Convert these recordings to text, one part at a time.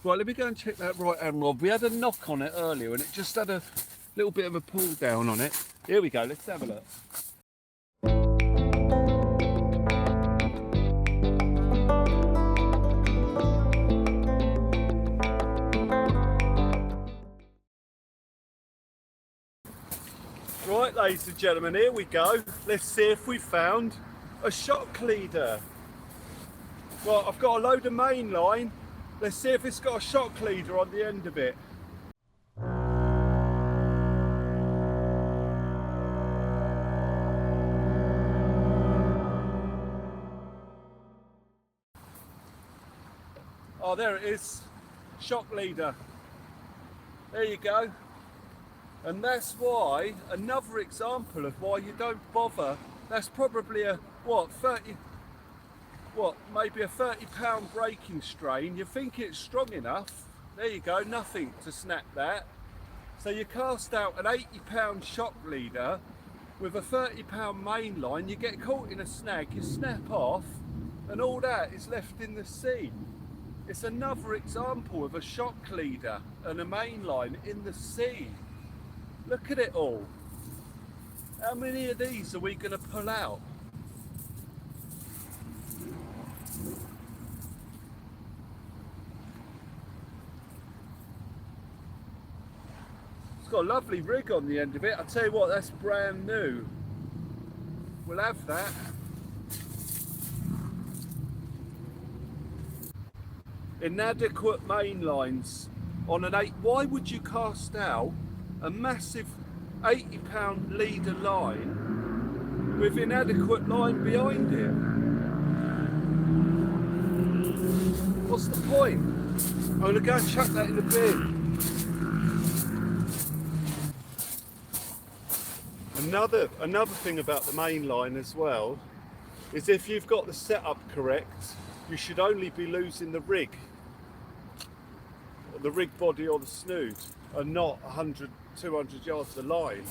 Right, let me go and check that right hand rod. We had a knock on it earlier and it just had a little bit of a pull down on it. Here we go, let's have a look. Right, ladies and gentlemen, here we go. Let's see if we found a shock leader. Right, I've got a load of main line. Let's see if it's got a shock leader on the end of it. Oh, there it is. Shock leader. There you go. And that's why, another example of why you don't bother. That's probably a, maybe a £30 braking strain. You think it's strong enough. There you go, nothing to snap that. So you cast out an £80 shock leader with a £30 main line, you get caught in a snag, you snap off, and all that is left in the sea. It's another example of a shock leader and a main line in the sea. Look at it all. How many of these are we going to pull out? It's got a lovely rig on the end of it. I tell you what, that's brand new. We'll have that. Inadequate main lines on an 8. Why would you cast out a massive £80 leader line with inadequate line behind it? What's the point? I'm going to go and chuck that in the bin. Another thing about the main line as well is if you've got the setup correct, you should only be losing the rig body or the snood, and not 100, 200 yards of line.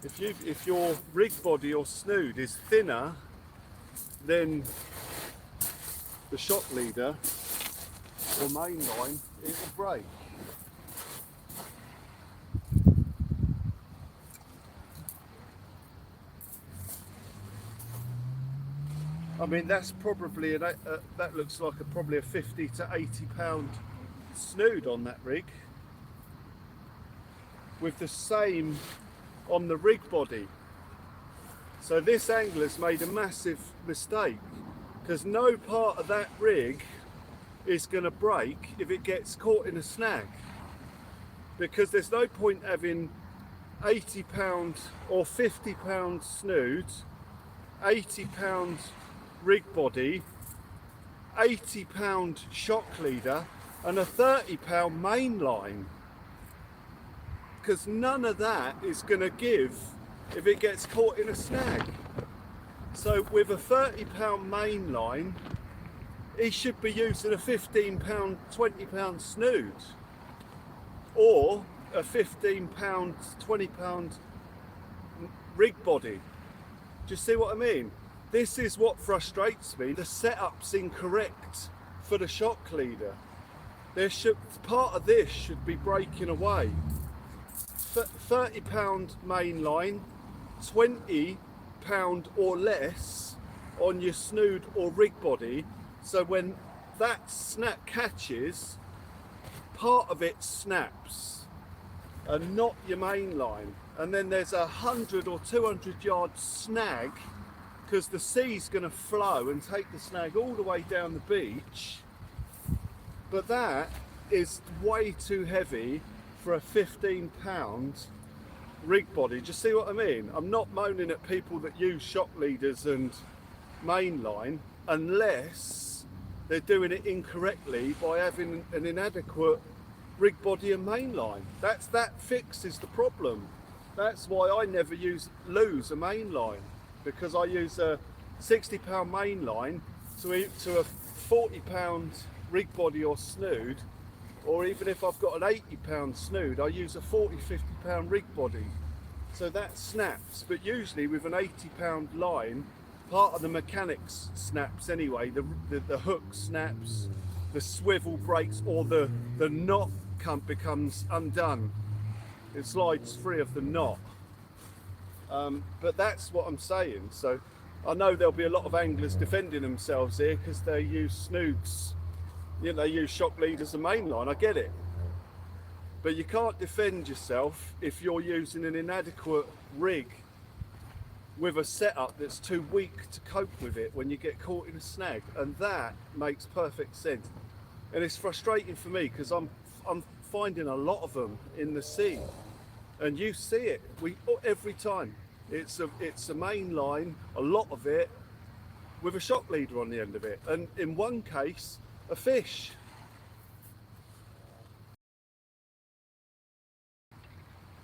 If your rig body or snood is thinner than the shock leader or main line, it will break. I mean, that's probably that looks like probably a 50 to 80 pound snood on that rig, with the same on the rig body. So this angler's made a massive mistake, because no part of that rig is going to break if it gets caught in a snag, because there's no point having 80 pound or 50 pound snood, 80 pound rig body, 80 pound shock leader and a 30 pound main line, because none of that is going to give if it gets caught in a snag. So with a 30 pound main line, he should be using a 15 pound, 20 pound snood, or a 15 pound, 20 pound rig body. Do you see what I mean? This is what frustrates me. The setup's incorrect for the shock leader. Part of this should be breaking away. 30 pound main line, 20 pound or less on your snood or rig body. So when that snap catches, part of it snaps and not your main line. And then there's 100 or 200 yard snag, because the sea's going to flow and take the snag all the way down the beach. But that is way too heavy for a 15 pound rig body. Do you see what I mean? I'm not moaning at people that use shock leaders and main line unless they're doing it incorrectly by having an inadequate rig body and main line. That fixes the problem. That's why I never lose a main line, because I use a 60 pound main line to a 40 pound rig body or snood, or even if I've got an 80 pound snood, I use a 40-50 pound rig body. So that snaps, but usually with an 80 pound line, part of the mechanics snaps anyway. The hook snaps, swivel breaks or the knot becomes undone. It slides free of the knot. But that's what I'm saying. So I know there'll be a lot of anglers defending themselves here because they use snoogs. You know, they use shock leaders and mainline. I get it. But you can't defend yourself if you're using an inadequate rig with a setup that's too weak to cope with it when you get caught in a snag. And that makes perfect sense. And it's frustrating for me because I'm finding a lot of them in the sea. And you see it every time. It's a main line, a lot of it, with a shock leader on the end of it. And in one case, a fish.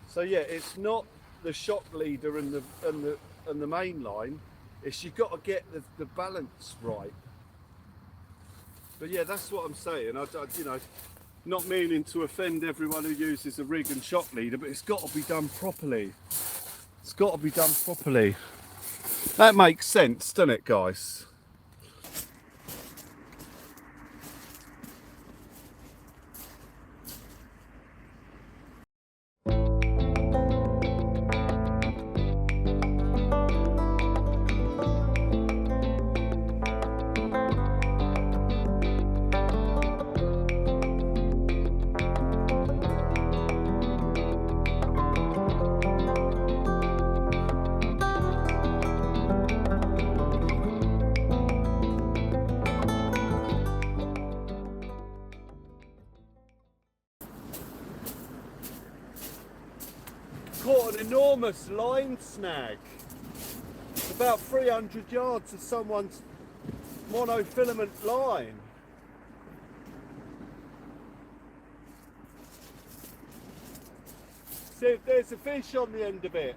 So yeah, it's not the shock leader and the main line. It's you've got to get the balance right. But yeah, that's what I'm saying. I you know, not meaning to offend everyone who uses a rig and shock leader, but it's got to be done properly. It's got to be done properly. That makes sense, doesn't it, guys? Caught an enormous line snag. It's about 300 yards of someone's monofilament line. See if there's a fish on the end of it.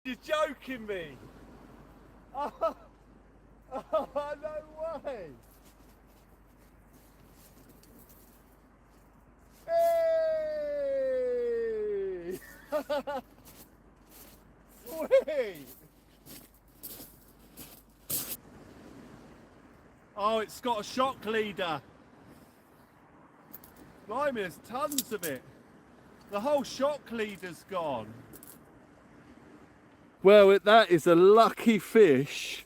You're joking me? Oh, no way! Hey! Sweet! Oh, it's got a shock leader. Blimey, there's tons of it. The whole shock leader's gone. Well, that is a lucky fish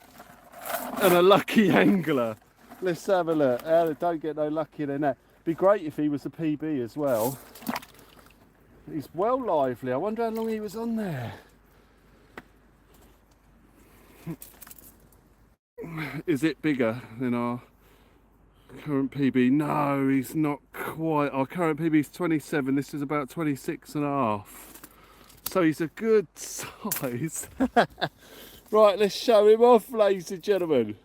and a lucky angler. Let's have a look. Don't get no luckier than that. Be great if he was a PB as well. He's well lively. I wonder how long he was on there. Is it bigger than our current PB? No, he's not quite. Our current PB is 27. This is about 26 and a half. So he's a good size. Right, let's show him off, ladies and gentlemen.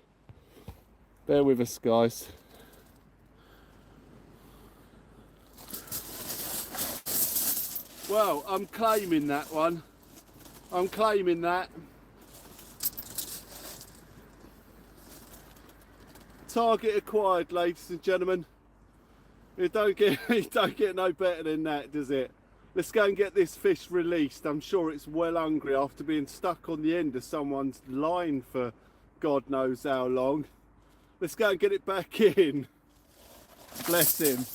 Bear with us, guys. Well, I'm claiming that one. I'm claiming that. Target acquired, ladies and gentlemen. It don't get no better than that, does it? Let's go and get this fish released. I'm sure it's well hungry after being stuck on the end of someone's line for God knows how long. Let's go and get it back in. Bless him.